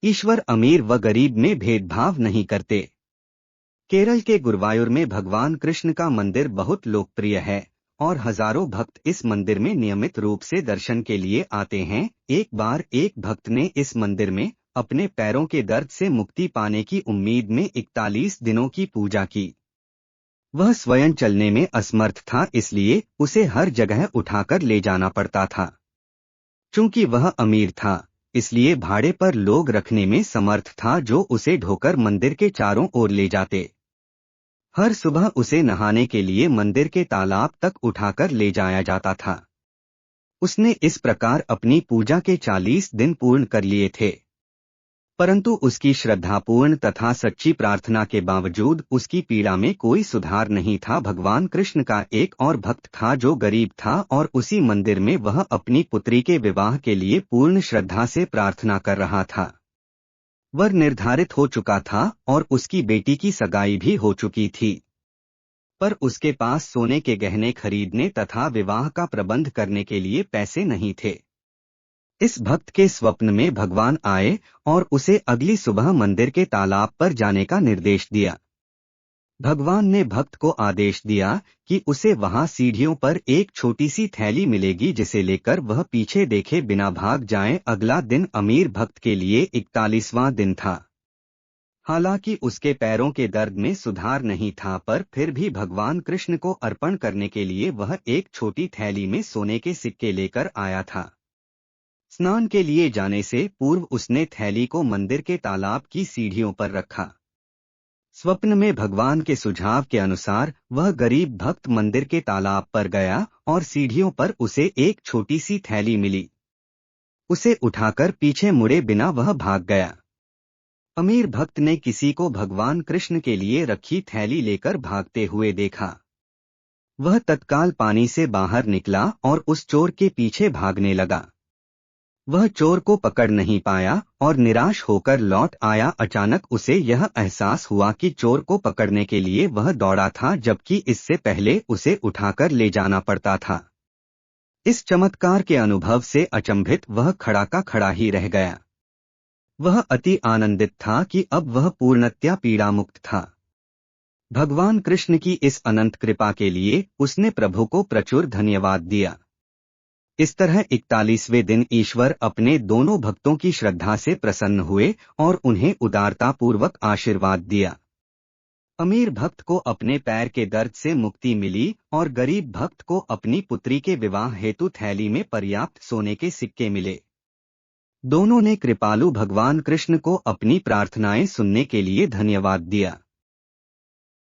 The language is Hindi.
ईश्वर अमीर व गरीब में भेदभाव नहीं करते। केरल के गुरुवायूर में भगवान कृष्ण का मंदिर बहुत लोकप्रिय है और हजारों भक्त इस मंदिर में नियमित रूप से दर्शन के लिए आते हैं। एक बार एक भक्त ने इस मंदिर में अपने पैरों के दर्द से मुक्ति पाने की उम्मीद में 41 दिनों की पूजा की। वह स्वयं चलने में असमर्थ था, इसलिए उसे हर जगह उठाकर ले जाना पड़ता था। चूंकि वह अमीर था, इसलिए भाड़े पर लोग रखने में समर्थ था जो उसे ढोकर मंदिर के चारों ओर ले जाते। हर सुबह उसे नहाने के लिए मंदिर के तालाब तक उठाकर ले जाया जाता था। उसने इस प्रकार अपनी पूजा के 40 दिन पूर्ण कर लिए थे, परंतु उसकी श्रद्धापूर्ण तथा सच्ची प्रार्थना के बावजूद उसकी पीड़ा में कोई सुधार नहीं था। भगवान कृष्ण का एक और भक्त था जो गरीब था और उसी मंदिर में वह अपनी पुत्री के विवाह के लिए पूर्ण श्रद्धा से प्रार्थना कर रहा था। वर निर्धारित हो चुका था और उसकी बेटी की सगाई भी हो चुकी थी, पर उसके पास सोने के गहने खरीदने तथा विवाह का प्रबंध करने के लिए पैसे नहीं थे। इस भक्त के स्वप्न में भगवान आए और उसे अगली सुबह मंदिर के तालाब पर जाने का निर्देश दिया। भगवान ने भक्त को आदेश दिया कि उसे वहां सीढ़ियों पर एक छोटी सी थैली मिलेगी जिसे लेकर वह पीछे देखे बिना भाग जाए। अगला दिन अमीर भक्त के लिए 41वां दिन था। हालांकि उसके पैरों के दर्द में सुधार नहीं था, पर फिर भी भगवान कृष्ण को अर्पण करने के लिए वह एक छोटी थैली में सोने के सिक्के लेकर आया था। स्नान के लिए जाने से पूर्व उसने थैली को मंदिर के तालाब की सीढ़ियों पर रखा। स्वप्न में भगवान के सुझाव के अनुसार वह गरीब भक्त मंदिर के तालाब पर गया और सीढ़ियों पर उसे एक छोटी सी थैली मिली। उसे उठाकर पीछे मुड़े बिना वह भाग गया। अमीर भक्त ने किसी को भगवान कृष्ण के लिए रखी थैली लेकर भागते हुए देखा। वह तत्काल पानी से बाहर निकला और उस चोर के पीछे भागने लगा। वह चोर को पकड़ नहीं पाया और निराश होकर लौट आया। अचानक उसे यह एहसास हुआ कि चोर को पकड़ने के लिए वह दौड़ा था, जबकि इससे पहले उसे उठाकर ले जाना पड़ता था। इस चमत्कार के अनुभव से अचंभित वह खड़ा का खड़ा ही रह गया। वह अति आनंदित था कि अब वह पूर्णतया पीड़ा मुक्त था। भगवान कृष्ण की इस अनंत कृपा के लिए उसने प्रभु को प्रचुर धन्यवाद दिया। इस तरह 41वें दिन ईश्वर अपने दोनों भक्तों की श्रद्धा से प्रसन्न हुए और उन्हें उदारतापूर्वक आशीर्वाद दिया। अमीर भक्त को अपने पैर के दर्द से मुक्ति मिली और गरीब भक्त को अपनी पुत्री के विवाह हेतु थैली में पर्याप्त सोने के सिक्के मिले। दोनों ने कृपालु भगवान कृष्ण को अपनी प्रार्थनाएं सुनने के लिए धन्यवाद दिया।